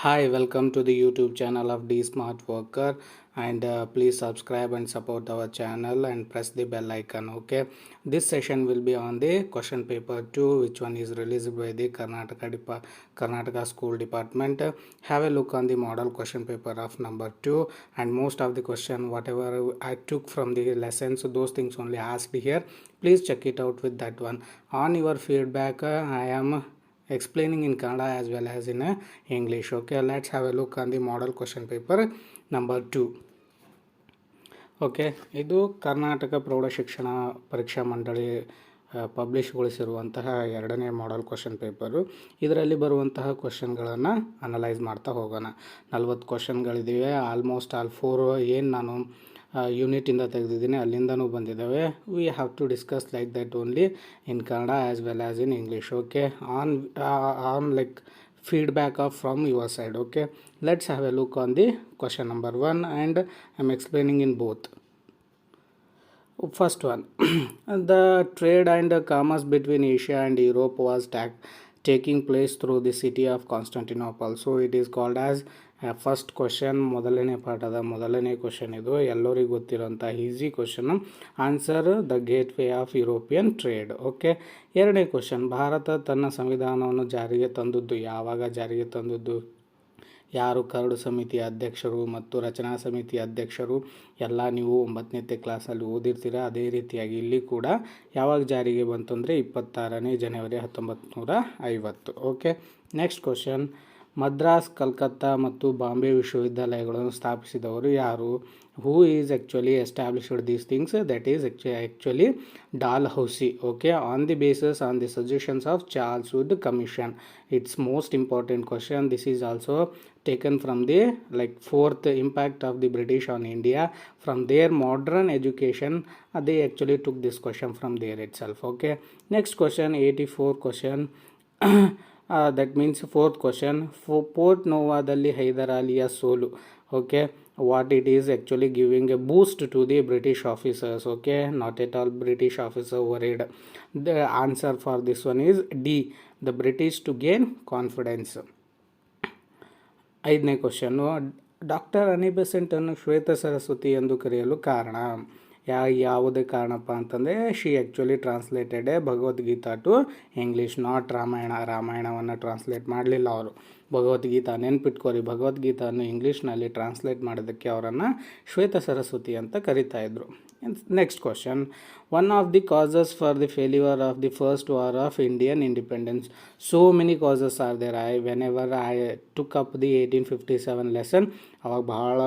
Hi, welcome to the YouTube channel of D Smart Worker, and please subscribe and support our channel and press the bell icon. Okay, this session will be on the question paper 2, which one is released by the Karnataka School Department. Have a look on the model question paper of number 2, and most of the question whatever I took from the lesson, so those things only asked here. Please check it out with that one. On your feedback, I am explaining in Kannada as well as in English. Okay, let's have a look on the model question paper number 2. Okay, ಇದು ಕರ್ನಾಟಕ ಪ್ರೌಢಶಿಕ್ಷಣ ಪರೀಕ್ಷಾ ಮಂಡಳಿ ಪಬ್ಲಿಷ್ಗೊಳಿಸಿರುವಂತಹ ಎರಡನೇ model question paper. ಇದರಲ್ಲಿ ಬರುವಂತಹ ಕ್ವಶನ್ಗಳನ್ನು analyse ಮಾಡ್ತಾ ಹೋಗೋಣ. 40 ಕ್ವಶನ್ಗಳಿವೆ. Almost all 4 ಏನು ನಾನು ಯೂನಿಟಿಂದ ತೆಗೆದಿದ್ದೀನಿ ಅಲ್ಲಿಂದನೂ ಬಂದಿದ್ದಾವೆ. We have to discuss like that only in Kannada as well as in English. Okay, on like feedback of from your side. Okay, let's have a look on the question number 1, and I'm explaining in both. First one, the trade and commerce between Asia and Europe was taking place through the city of Constantinople. So it is called as first question. ಮೊದಲನೇ ಪಾಠದ ಮೊದಲನೇ question ಇದು, ಎಲ್ಲರಿಗೂ ಗೊತ್ತಿರೋಂಥ easy question. Answer the gateway of European trade. Okay, ಎರಡನೇ question, Bharat ತನ್ನ ಸಂವಿಧಾನವನ್ನು ಜಾರಿಗೆ ತಂದದ್ದು ಯಾವಾಗ ಜಾರಿಗೆ ತಂದದ್ದು? ಯಾರು ಕರಡು ಸಮಿತಿಯ ಅಧ್ಯಕ್ಷರು ಮತ್ತು ರಚನಾ ಸಮಿತಿಯ ಅಧ್ಯಕ್ಷರು ಎಲ್ಲ ನೀವು 9ನೇ ಕ್ಲಾಸಲ್ಲಿ ಓದಿರ್ತೀರ. ಅದೇ ರೀತಿಯಾಗಿ ಇಲ್ಲಿ ಕೂಡ ಯಾವಾಗ ಜಾರಿಗೆ ಬಂತು ಅಂದರೆ 26ನೇ ಜನವರಿ 1950. Okay, next question, Madras, Calcutta ಮತ್ತು ಬಾಂಬೆ ವಿಶ್ವವಿದ್ಯಾಲಯಗಳನ್ನು ಸ್ಥಾಪಿಸಿದವರು ಯಾರು? Who is actually established these things? That is actually Dalhousie. Okay, on the basis on the suggestions of Charles Wood commission. It's most important question. This is also taken from the fourth impact of the British on India. From their modern education, they actually took this question from there itself. Okay, next question, 84 question. That means fourth question, Port Novadalli Hyder Aliya solu. Okay, what it is actually giving a boost to the British officers. Okay, not at all British officer worried. The answer for this one is D, the British to gain confidence. 5ನೇ question, doctor Annie ಬೆಸೆಂಟನ್ನು ಶ್ವೇತ ಸರಸ್ವತಿ ಎಂದು ಕರೆಯಲು ಕಾರಣ ಯಾವುದೇ ಕಾರಣಪ್ಪ ಅಂತಂದರೆ she actually translated Bhagavad Gita to English, not ರಾಮಾಯಣವನ್ನು translate ಮಾಡಲಿಲ್ಲ ಅವರು. ಭಗವದ್ಗೀತಾ ನೆನ್ಪಿಟ್ಕೋರಿ, ಭಗವದ್ಗೀತಾವನ್ನು ಇಂಗ್ಲೀಷ್ನಲ್ಲಿ ಟ್ರಾನ್ಸ್ಲೇಟ್ ಮಾಡೋದಕ್ಕೆ ಅವರನ್ನು ಶ್ವೇತ ಸರಸ್ವತಿ ಅಂತ ಕರಿತಾಯಿದ್ರು. Next question, one of the causes for the failure of the first war of Indian independence. So many causes are there. Whenever I took up the 1857 lesson, ಅವಾಗ ಭಾಳ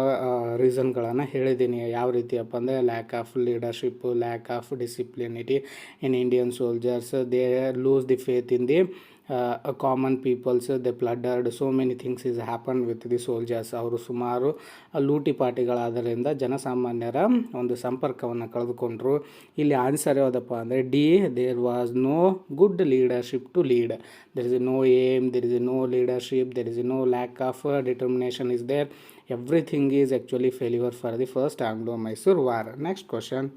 ರೀಸನ್ಗಳನ್ನು ಹೇಳಿದ್ದೀನಿ. ಯಾವ ರೀತಿಯಪ್ಪ ಅಂದರೆ lack of leadership, lack of discipline in Indian soldiers, they lose the faith in the common peoples, they plundered, so many things is happen with the soldiers. ಅವರು ಸುಮಾರು ಲೂಟಿ ಪಾಟಿಗಳಾದ್ದರಿಂದ ಜನಸಾಮಾನ್ಯರ ಒಂದು ಸಂಪರ್ಕವನ್ನು ಕಳೆದುಕೊಂಡ್ರು. ಇಲ್ಲಿ ಆನ್ಸರ್ ಯಾವುದಪ್ಪ ಅಂದರೆ D, there was no good leadership to lead. There is no aim, there is no leadership, there is no lack of determination is there. Everything is actually failure for the first Anglo Mysore war. Next question,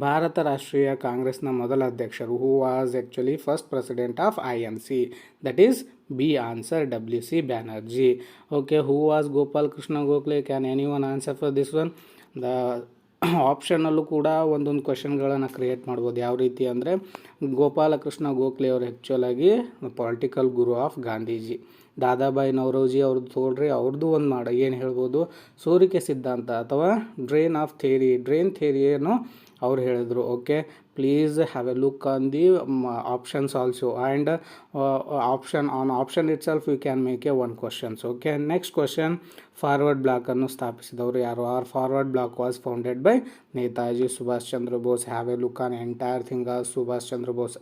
ಭಾರತ ರಾಷ್ಟ್ರೀಯ ಕಾಂಗ್ರೆಸ್ನ ಮೊದಲ ಅಧ್ಯಕ್ಷರು? Who was actually first president of INC? That is B answer, WC Banerjee. Okay, who was Gopal Krishna Gokhale? Can any one answer for this one? The ಆಪ್ಷನಲ್ಲೂ ಕೂಡ ಒಂದೊಂದು ಕ್ವಶನ್ಗಳನ್ನು create ಮಾಡ್ಬೋದು. ಯಾವ ರೀತಿ ಅಂದರೆ ಗೋಪಾಲಕೃಷ್ಣ ಗೋಖಲೆ ಅವರು ಆ್ಯಕ್ಚುಲಾಗಿ ಪೊಲಿಟಿಕಲ್ ಗುರು ಆಫ್ ಗಾಂಧೀಜಿ. ದಾದಾಬಾಯಿ ನವರೋಜಿ ಅವ್ರದ್ದು ತೊಗೊಳ್ರಿ, ಅವ್ರದ್ದು ಒಂದು ಏನು ಹೇಳ್ಬೋದು, ಸೋರಿಕೆ ಸಿದ್ಧಾಂತ ಅಥವಾ ಡ್ರೇನ್ ಥಿಯರಿಯನ್ನು ಅವ್ರು ಹೇಳಿದರು. Okay, please have a look on the options also, and option itself you can make a one questions. Okay, next question, forward ಬ್ಲಾಕನ್ನು ಸ್ಥಾಪಿಸಿದವರು ಯಾರು? Forward block was founded by Netaji Subhash Chandra Bose. Have a look on entire thing of Subhash Chandra Bose.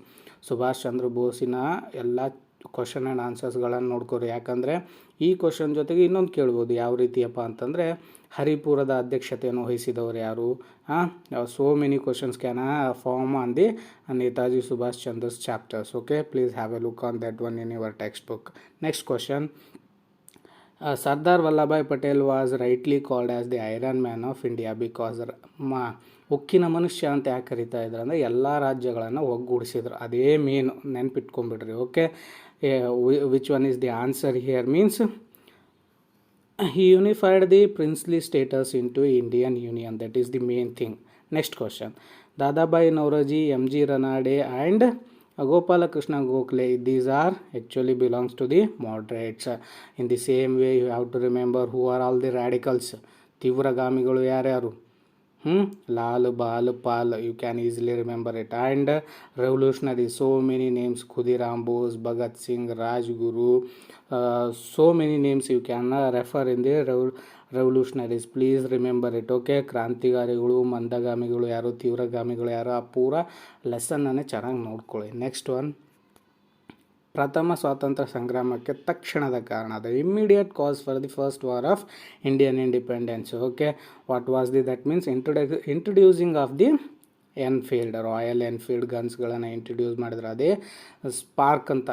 Subhash Chandra ಬೋಸಿನ ಎಲ್ಲ question and ಆನ್ಸರ್ಸ್ಗಳನ್ನು ನೋಡ್ಕೊರಿ. ಯಾಕಂದರೆ ಈ question ಜೊತೆಗೆ ಇನ್ನೊಂದು ಕೇಳ್ಬೋದು. ಯಾವ ರೀತಿಯಪ್ಪ ಅಂತಂದರೆ ಹರಿಪುರದ ಅಧ್ಯಕ್ಷತೆಯನ್ನು ವಹಿಸಿದವರು ಯಾರು? So many questions can form on the Netaji Subhash Chandra's chapters. Okay, please have a look on that one in your textbook. Next question, Sardar Vallabhbhai Patel was rightly called as the iron man of India because ಉಕ್ಕಿನ ಮನುಷ್ಯ ಅಂತ ಯಾಕೆ ಕರಿತಾ ಇದ್ರು ಅಂದರೆ ಎಲ್ಲ ರಾಜ್ಯಗಳನ್ನು ಒಗ್ಗೂಡಿಸಿದ್ರು. ಅದೇ ಮೇನ್ ನೆನ್ಪಿಟ್ಕೊಂಡ್ಬಿಡ್ರಿ. Okay, which one is the answer here means He unified the princely status into Indian Union. That is the main thing. Next question. Dadabhai Naoroji, M.G. Ranade, and Gopalakrishna Gokhale. These are actually belongs to the moderates. In the same way, you have to remember who are all the radicals. ತೀವ್ರಗಾಮಿಗಳು ಯಾರ್ಯಾರು? Lal, Bal, Pal, you can easily remember it. And revolutionary, so many names: Khudiram Bose, Bhagat Singh, Rajguru, so many names you can refer in the revolutionaries. Please remember it. Okay, ಕ್ರಾಂತಿಕಾರಿಗಳು, ಮಂದಗಾಮಿಗಳು ಯಾರು, ತೀವ್ರಗಾಮಿಗಳು ಯಾರು, ಆ ಪೂರ ಲೆಸನ್ನನ್ನೇ ಚೆನ್ನಾಗಿ ನೋಡ್ಕೊಳ್ಳಿ. Next one, ಪ್ರಥಮ ಸ್ವಾತಂತ್ರ್ಯ ಸಂಗ್ರಾಮಕ್ಕೆ ತಕ್ಷಣದ ಕಾರಣ, the immediate cause for the first war of Indian independence. Okay, what was the? That means introducing of the Enfield, Royal Enfield ಗನ್ಸ್ಗಳನ್ನು ಇಂಟ್ರೊಡ್ಯೂಸ್ ಮಾಡಿದ್ರು. ಅದೇ ಸ್ಪಾರ್ಕ್ ಅಂತ.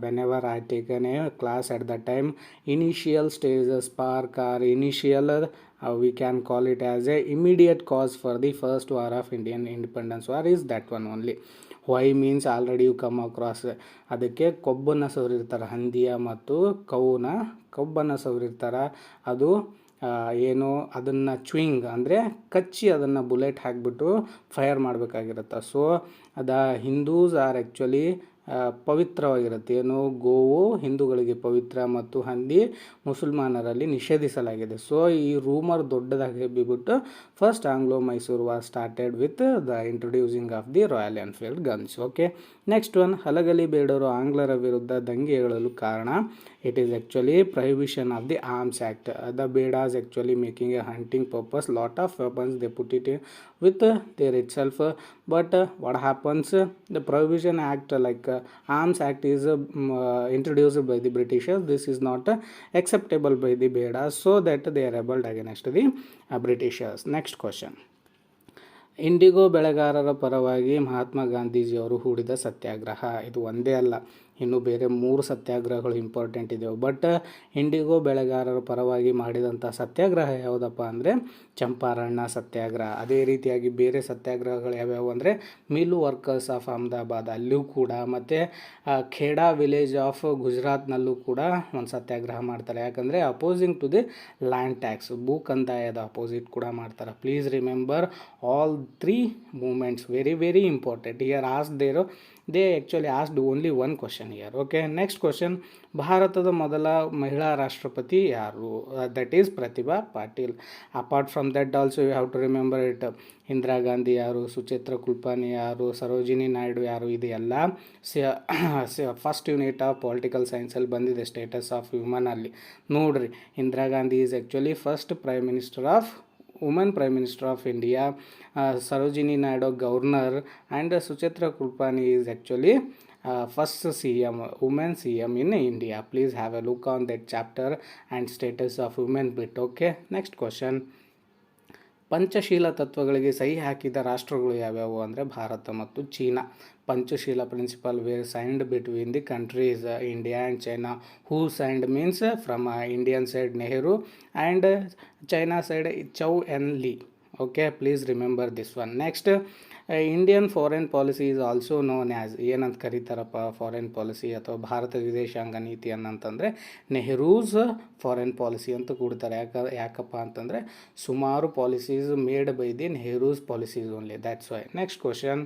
Whenever I taken a class at the time, initial stage spark or initial, we can call it as a immediate cause for the first war of Indian independence war is that one only. Why means already you come across. ಅದಕ್ಕೆ ಕೊಬ್ಬನ್ನು ಸವರಿರ್ತಾರೆ, ಹಂದಿಯ ಮತ್ತು ಕೌನ ಕೊಬ್ಬನ್ನು ಸವರಿರ್ತಾರೆ. ಅದು ಏನು, ಅದನ್ನು ಚ್ವಿಂಗ್ ಅಂದರೆ ಕಚ್ಚಿ ಅದನ್ನು bullet ಹಾಕಿಬಿಟ್ಟು ಫೈರ್ ಮಾಡಬೇಕಾಗಿರುತ್ತೆ. ಸೊ ಹಿಂದೂಸ್ ಆರ್ ಆ್ಯಕ್ಚುಲಿ ಪವಿತ್ರವಾಗಿರುತ್ತೆ. ಏನು, ಗೋವು ಹಿಂದೂಗಳಿಗೆ ಪವಿತ್ರ ಮತ್ತು ಹಂದಿ ಮುಸಲ್ಮಾನರಲ್ಲಿ ನಿಷೇಧಿಸಲಾಗಿದೆ. ಸೊ ಈ ರೂಮರ್ ದೊಡ್ಡದಾಗಿ ಬಿಟ್ಟು first Anglo Mysore was started with the introducing of the Royal Enfield guns. Okay, next one, Halagali ಬೇಡರು ಆಂಗ್ಲರ ವಿರುದ್ಧ ದಂಗೆ ಏಳಲು ಕಾರಣ. It is actually prohibition of the Arms Act. The Bedas actually making a hunting purpose, lot of weapons they put it with their itself. But what happens? The Prohibition Act, like Arms Act, is introduced by the Britishers. This is not acceptable by the Bedas, so that they are rebelled against the Britishers. Next question. IndiGo ಬೆಳೆಗಾರರ ಪರವಾಗಿ ಮಹಾತ್ಮ ಗಾಂಧೀಜಿಯವರು ಹೂಡಿದ ಸತ್ಯಾಗ್ರಹ. ಇದು ಒಂದೇ ಅಲ್ಲ, ಇನ್ನು ಬೇರೆ 3 ಸತ್ಯಾಗ್ರಹಗಳು important ಇದ್ದವು. But IndiGo ಬೆಳೆಗಾರರ ಪರವಾಗಿ ಮಾಡಿದಂಥ ಸತ್ಯಾಗ್ರಹ ಯಾವುದಪ್ಪ ಅಂದರೆ ಚಂಪಾರಣ್ಣ ಸತ್ಯಾಗ್ರಹ. ಅದೇ ರೀತಿಯಾಗಿ ಬೇರೆ ಸತ್ಯಾಗ್ರಹಗಳು ಯಾವ್ಯಾವು ಅಂದರೆ ಮಿಲ್ ವರ್ಕರ್ಸ್ ಆಫ್ ಅಹಮದಾಬಾದ್ ಅಲ್ಲೂ ಕೂಡ, ಮತ್ತು ಖೇಡಾ ವಿಲೇಜ್ ಆಫ್ ಗುಜರಾತ್ನಲ್ಲೂ ಕೂಡ ಒಂದು ಸತ್ಯಾಗ್ರಹ ಮಾಡ್ತಾರೆ. ಯಾಕಂದರೆ opposing to the land tax, ಭೂ ಕಂದಾಯದ ಅಪೋಸಿಟ್ ಕೂಡ ಮಾಡ್ತಾರೆ. Please remember all 3 movements, very very important. Here they actually asked only one question here. Okay, next question. ಭಾರತದ ಮೊದಲ ಮಹಿಳಾ ರಾಷ್ಟ್ರಪತಿ ಯಾರು? That is Pratibha Patil. Apart from that also you have to remember it. Indira Gandhi ಯಾರು, ಸುಚಿತ್ರಾ ಕುಲಕರ್ಣಿ ಯಾರು, ಸರೋಜಿನಿ ನಾಯ್ಡು ಯಾರು, ಇದು ಎಲ್ಲ ಫಸ್ಟ್ ಯೂನಿಟ್ ಆಫ್ ಪೊಲಿಟಿಕಲ್ ಸೈನ್ಸಲ್ಲಿ ಬಂದಿದೆ, ಸ್ಟೇಟಸ್ ಆಫ್ ಹ್ಯೂಮನ್ ಅಲ್ಲಿ ನೋಡ್ರಿ. Indira Gandhi is actually first prime minister of woman prime minister of India. Sarojini Naidu governor, and Suchitra Kulkarni is actually first CM, women CM in India. Please have a look on that chapter and status of women bit. Okay, next question. Panchsheel ತತ್ವಗಳಿಗೆ ಸಹಿ ಹಾಕಿದ ರಾಷ್ಟ್ರಗಳು ಯಾವ್ಯಾವು ಅಂದರೆ ಭಾರತ ಮತ್ತು China. Panchsheel principle were signed between the countries India and China. Who signed means from Indian side Nehru and China side Chou En Lai. Okay, please remember this one. Next, Indian foreign policy is also known as, ಏನಂತ ಕರೀತಾರಪ್ಪ foreign policy ಅಥವಾ ಭಾರತ ವಿದೇಶಾಂಗ ನೀತಿ ಅನ್ನಂತಂದರೆ ನೆಹರೂಸ್ foreign policy ಅಂತ ಕೊಡ್ತಾರೆ. ಯಾಕಪ್ಪ ಅಂತಂದರೆ ಸುಮಾರು policies made by the Nehru's policies only, that's why. Next question.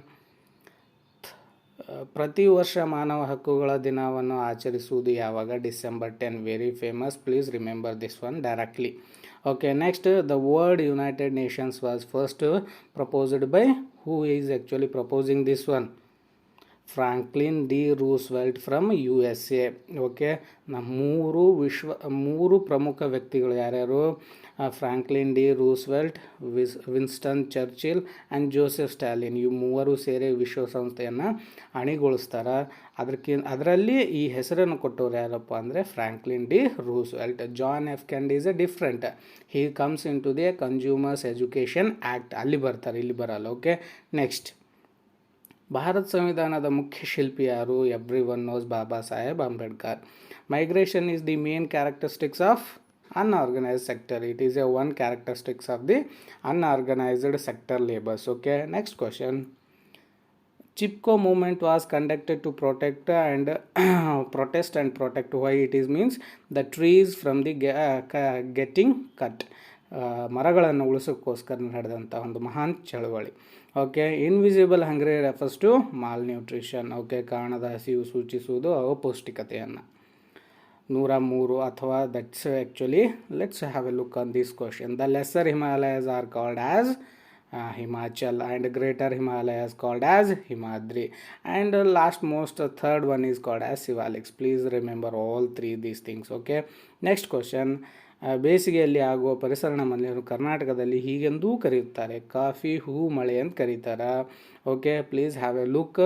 ಪ್ರತಿ ವರ್ಷ ಮಾನವ ಹಕ್ಕುಗಳ ದಿನವನ್ನು ಆಚರಿಸುವುದು ಯಾವಾಗ? December 10. Very famous, please remember this one directly. Okay, next, the word United Nations was first proposed by, who is actually proposing this one? Franklin D. Roosevelt from USA. Okay, ಮೂರು ಪ್ರಮುಖ ವ್ಯಕ್ತಿಗಳು ಯಾರ್ಯಾರು? Franklin D Roosevelt, Winston Churchill and Joseph Stalin. ಇವು ಮೂವರು ಸೇರಿ ವಿಶ್ವಸಂಸ್ಥೆಯನ್ನು ಅಣಿಗೊಳಿಸ್ತಾರೆ. ಅದರಲ್ಲಿ ಈ ಹೆಸರನ್ನು ಕೊಟ್ಟವ್ರು ಯಾರಪ್ಪ ಅಂದರೆ Franklin D Roosevelt. John F Kennedy is different. He comes in to the consumers education act, ಅಲ್ಲಿ ಬರ್ತಾರೆ, ಇಲ್ಲಿ ಬರಲ್ಲ. Okay, next. ಭಾರತ ಸಂವಿಧಾನದ ಮುಖ್ಯ ಶಿಲ್ಪಿ ಯಾರು? Every one knows Baba Saheb Ambedkar. Migration is the main characteristics of unorganized sector. It is a one characteristics of the unorganized sector labors. Okay, next question. Chipko movement was conducted to protect and protest and protect. Why it is means the trees from the getting cut. ಮರಗಳನ್ನು ಉಳಿಸೋಕ್ಕೋಸ್ಕರ ನಡೆದಂಥ ಒಂದು ಮಹಾನ್ ಚಳವಳಿ. Okay, invisible hungry refers to malnutrition. Okay, ಕಾಣದ ಹಸಿವು ಸೂಚಿಸುವುದು ಅಪೌಷ್ಟಿಕತೆಯನ್ನು. 103 ಅಥವಾ that's actually let's have a look on this question. The lesser Himalayas are called as Himachal and greater Himalayas called as Himadri, and last most third one is called as Sivalix. Please remember all three these things. Okay, next question. ಬೇಸಿಗೆಯಲ್ಲಿ ಆಗುವ ಪರಿಸರ ಮಳೆಯನ್ನು ಕರ್ನಾಟಕದಲ್ಲಿ ಹೀಗೆಂದೂ ಕರೆಯುತ್ತಾರೆ. Coffee ಹೂ ಮಳೆ ಅಂತ ಕರೀತಾರೆ. Okay, please have a look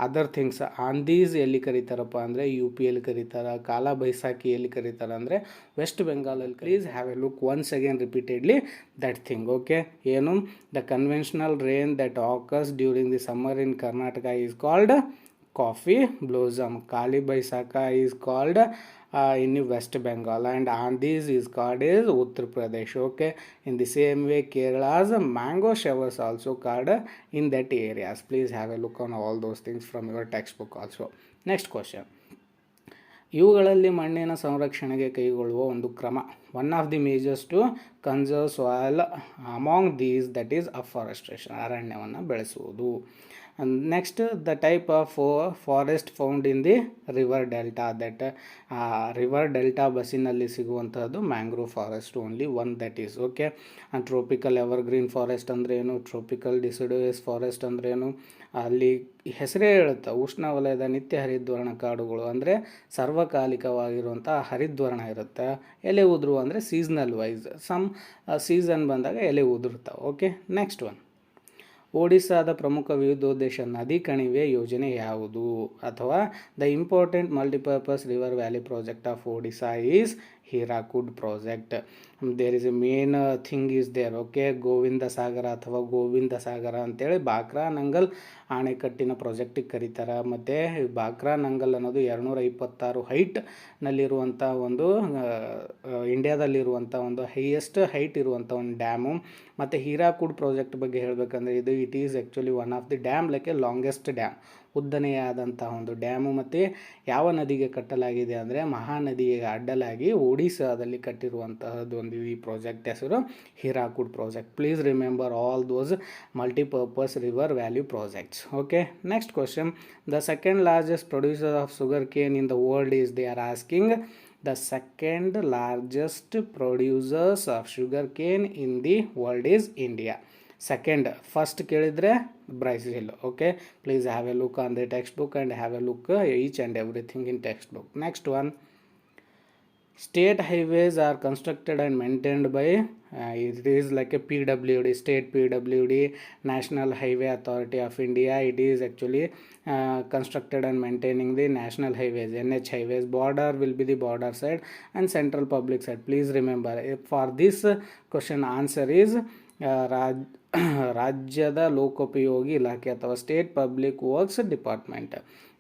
other things. Andhis ಎಲ್ಲಿ ಕರೀತಾರಪ್ಪ ಅಂದರೆ ಯು ಪಿಯಲ್ಲಿ ಕರೀತಾರೆ. ಕಾಲ ಬೈಸಾಖಿ ಎಲ್ಲಿ ಕರೀತಾರೆ ಅಂದರೆ ವೆಸ್ಟ್ ಬೆಂಗಾಲಲ್ಲಿ. Please have a look once again repeatedly that thing. Okay, ಏನು the conventional rain that occurs during the summer in Karnataka is called coffee blossom. Kali Baisakh is called in West Bengal, and Andhis is called as Uttar Pradesh. Okay, in the same way Kerala's mango showers also called in that areas. Please have a look on all those things from your textbook also. Next question. ಇವುಗಳಲ್ಲಿ ಮಣ್ಣಿನ ಸಂರಕ್ಷಣೆಗೆ ಕೈಗೊಳ್ಳುವ ಒಂದು ಕ್ರಮ. One of the majors to conserve soil among these that is afforestation, ಅರಣ್ಯವನ್ನು ಬೆಳೆಸುವುದು. Next the type of forest found in the river delta, that river delta ಬಸ್ಸಿನಲ್ಲಿ ಸಿಗುವಂಥದ್ದು mangrove forest only one that is. Okay, tropical evergreen forest ಅಂದರೆ ಏನು, tropical ಡಿಸಿಡುಯಸ್ forest ಅಂದರೆ ಏನು, ಅಲ್ಲಿ ಹೆಸರೇ ಹೇಳುತ್ತೆ ಉಷ್ಣವಲಯದ ನಿತ್ಯ ಹರಿದ್ವರ್ಣ ಕಾಡುಗಳು ಅಂದರೆ ಸಾರ್ವಕಾಲಿಕವಾಗಿರುವಂಥ ಹರಿದ್ವರ್ಣ ಇರುತ್ತೆ. ಎಲೆ ಉದುರು ಅಂದರೆ ಸೀಸ್ನಲ್ ವೈಸ್, ಸಮ್ ಸೀಸನ್ ಬಂದಾಗ ಎಲೆ ಉದುರ್ತಾವೆ. Okay, next one. ಒಡಿಸ್ಸಾದ ಪ್ರಮುಖ ವಿವಿಧೋದ್ದೇಶ ನದಿ ಕಣಿವೆ ಯೋಜನೆ ಯಾವುದು, ಅಥವಾ the important multipurpose river valley project of Odisha is Hirakud project. There is a main thing is there. Okay, Govind Sagar ಅಥವಾ ಗೋವಿಂದ ಸಾಗರ ಅಂತೇಳಿ ಬಾಕ್ರಾ ನಂಗಲ್ ಅಣೆಕಟ್ಟಿನ ಪ್ರಾಜೆಕ್ಟಿಗೆ ಕರೀತಾರೆ. ಮತ್ತು ಬಾಕ್ರಾ ನಂಗಲ್ ಅನ್ನೋದು 226 ಹೈಟ್ನಲ್ಲಿರುವಂಥ ಒಂದು ಇಂಡಿಯಾದಲ್ಲಿರುವಂಥ ಒಂದು ಹೈಯೆಸ್ಟ್ ಹೈಟ್ ಇರುವಂಥ ಒಂದು ಡ್ಯಾಮು. ಮತ್ತು ಹೀರಾಕುಡ್ ಪ್ರಾಜೆಕ್ಟ್ ಬಗ್ಗೆ ಹೇಳಬೇಕಂದ್ರೆ it is actually one of the dam like a longest dam, ಉದ್ದನೆಯಾದಂಥ ಒಂದು ಡ್ಯಾಮು. ಮತ್ತು ಯಾವ ನದಿಗೆ ಕಟ್ಟಲಾಗಿದೆ ಅಂದರೆ ಮಹಾನದಿಗೆ ಅಡ್ಡಲಾಗಿ ಒಡಿಸ್ಸಾದಲ್ಲಿ ಕಟ್ಟಿರುವಂತಹದ್ದು ಒಂದು ಈ ಪ್ರಾಜೆಕ್ಟ್ ಹೆಸರು Hirakud project. Please remember all those multipurpose river value projects. Okay, next question. The second largest producer of sugarcane in the world is, they are asking the second largest producers of sugar cane in the world is India. Second, first ಕೇಳಿದರೆ Brazil. Okay, please have a look on the textbook and have a look each and everything in textbook. Next one. State highways are constructed and maintained by it is like a PWD, state PWD, National Highway Authority of India. It is actually constructed and maintaining the national highways, NH highways. Border will be the border side and central public side. Please remember, for this question answer is ರಾಜ್ಯದ ಲೋಕೋಪಯೋಗಿ ಇಲಾಖೆ ಅಥವಾ state public works department.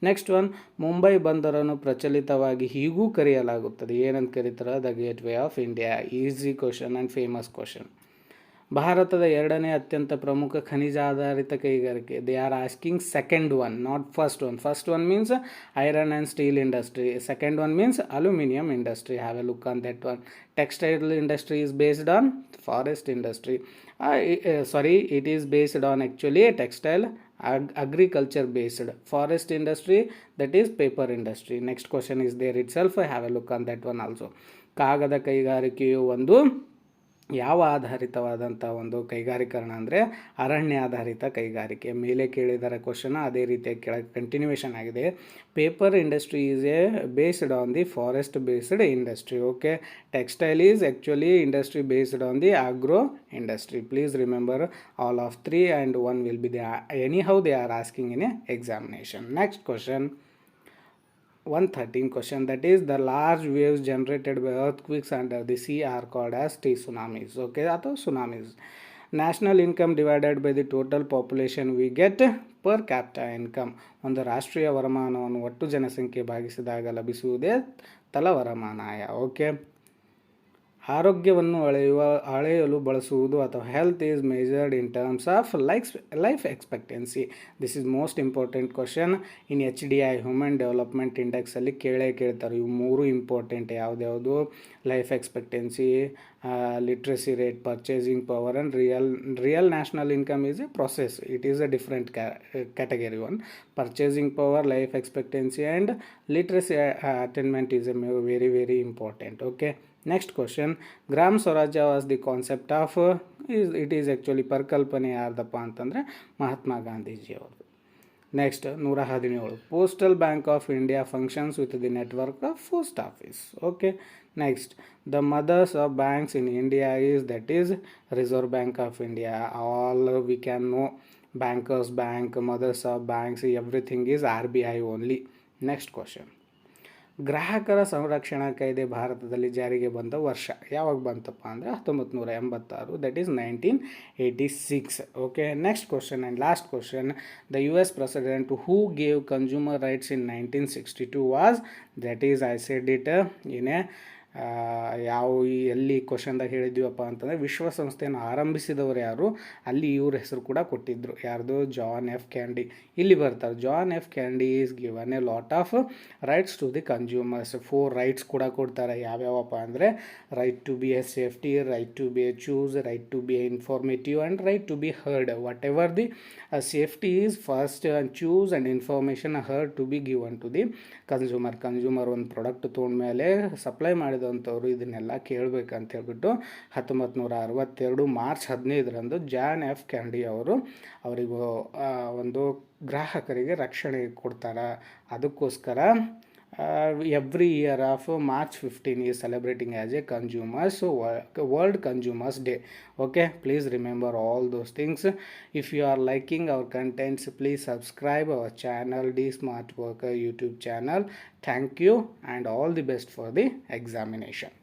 Next one. Mumbai ಬಂದರನ್ನು ಪ್ರಚಲಿತವಾಗಿ ಹೀಗೂ ಕರೆಯಲಾಗುತ್ತದೆ, ಏನಂತ ಕರೀತಾರೆ, the gateway of India. Easy question and famous question. ಭಾರತದ ಎರಡನೇ ಅತ್ಯಂತ ಪ್ರಮುಖ ಖನಿಜ ಆಧಾರಿತ ಕೈಗಾರಿಕೆ. They are asking second one, not first one. First one means iron and steel industry, second one means aluminium industry. Have a look on that one. Textile industry is based on forest industry. It is based on actually textile agriculture based. Forest industry, that is paper industry. Next question is there itself. Have a look on that one also. ಕಾಗದ ಕೈಗಾರಿಕೆಯು ಒಂದು ಯಾವ ಆಧಾರಿತವಾದಂಥ ಒಂದು ಕೈಗಾರಿಕರಣ ಅಂದರೆ ಅರಣ್ಯ ಆಧಾರಿತ ಕೈಗಾರಿಕೆ. ಮೇಲೆ ಕೇಳಿದರೆ ಕ್ವಶನ್ ಅದೇ ರೀತಿಯಾಗಿ ಕೆಳಗೆ ಕಂಟಿನ್ಯೂಷನ್ ಆಗಿದೆ. Paper industry is A based on the forest based industry. Okay, textile is actually industry based on the agro industry. Please remember all of three and one will be the any how they are asking in a examination. Next question 113 question, that is the large waves generated by earthquakes under the sea are called as tsunamis. Okay, ಅಥವಾ tsunamis. National income divided by the total population we get per capita income. ಒಂದು ರಾಷ್ಟ್ರೀಯ ವರಮಾನವನ್ನು ಒಟ್ಟು ಜನಸಂಖ್ಯೆ ಭಾಗಿಸಿದಾಗ ಲಭಿಸುವುದೇ ತಲವರಮಾನಾಯ. Okay, ಆರೋಗ್ಯವನ್ನು ಅಳೆಯಲು ಬಳಸುವುದು ಅಥವಾ health is measured in terms of life expectancy. This is most important question in HDI human development ಇಂಡೆಕ್ಸಲ್ಲಿ ಕೇಳ್ತಾರೆ. ಇವು ಮೂರು ಇಂಪಾರ್ಟೆಂಟ್. ಯಾವ್ದ್ಯಾವುದು? Life expectancy, literacy rate, purchasing power and real national income is a process. It is a different category one. Purchasing power, life expectancy and literacy attainment is a very very important. Okay, next question. Gram Swarajya was the concept of it is actually ಪರಿಕಲ್ಪನೆ ಯಾರ್ದಪ್ಪ ಅಂತಂದರೆ ಮಹಾತ್ಮ ಗಾಂಧೀಜಿ ಅವ್ರದ್ದು. Next 117. Postal bank of India functions with the network of post office. Okay, next the mothers of banks in India is reserve bank of India. All we can know bankers bank, mothers of banks, everything is RBI only. Next question. ಗ್ರಾಹಕರ ಸಂರಕ್ಷಣಾ ಕಾಯ್ದೆ ಭಾರತದಲ್ಲಿ ಜಾರಿಗೆ ಬಂದ ವರ್ಷ ಯಾವಾಗ ಬಂತಪ್ಪ ಅಂದರೆ 1986. That is 1986. Okay, next question and last question. The US president who gave consumer rights in 1962 was, that is I said it in a ಎಲ್ಲಿ ಕ್ವಶನ್ದಾಗ ಹೇಳಿದ್ದೀವಪ್ಪ ಅಂತಂದರೆ ವಿಶ್ವಸಂಸ್ಥೆಯನ್ನು ಆರಂಭಿಸಿದವರು ಯಾರು, ಅಲ್ಲಿ ಇವ್ರ ಹೆಸರು ಕೂಡ ಕೊಟ್ಟಿದ್ದರು. ಯಾರ್ದು? John F Kennedy. ಇಲ್ಲಿ ಬರ್ತಾರೆ. John F Kennedy is given a lot of rights to the consumers. 4 rights ಕೂಡ ಕೊಡ್ತಾರೆ. ಯಾವ್ಯಾವಪ್ಪ ಅಂದರೆ right to be a safety, right to be a choose, right to be a informative and right to be heard. Whatever the safety is first and choose and information heard to be given to the consumer ಒಂದು product ತೊಗೊಂಡ್ಮೇಲೆ supply ಮಾಡಿದಂಥವ್ರು ಇದನ್ನೆಲ್ಲ ಕೇಳಬೇಕಂತ ಹೇಳ್ಬಿಟ್ಟು 1962 March 15 John F candy ಅವರು ಅವರಿಗೂ ಒಂದು ಗ್ರಾಹಕರಿಗೆ ರಕ್ಷಣೆ ಕೊಡ್ತಾರೆ. ಅದಕ್ಕೋಸ್ಕರ every year of March 15 is celebrating as a World Consumers Day. Okay, please remember all those things. If you are liking our contents, please subscribe our channel, D Smart Worker YouTube channel. Thank you and all the best for the examination.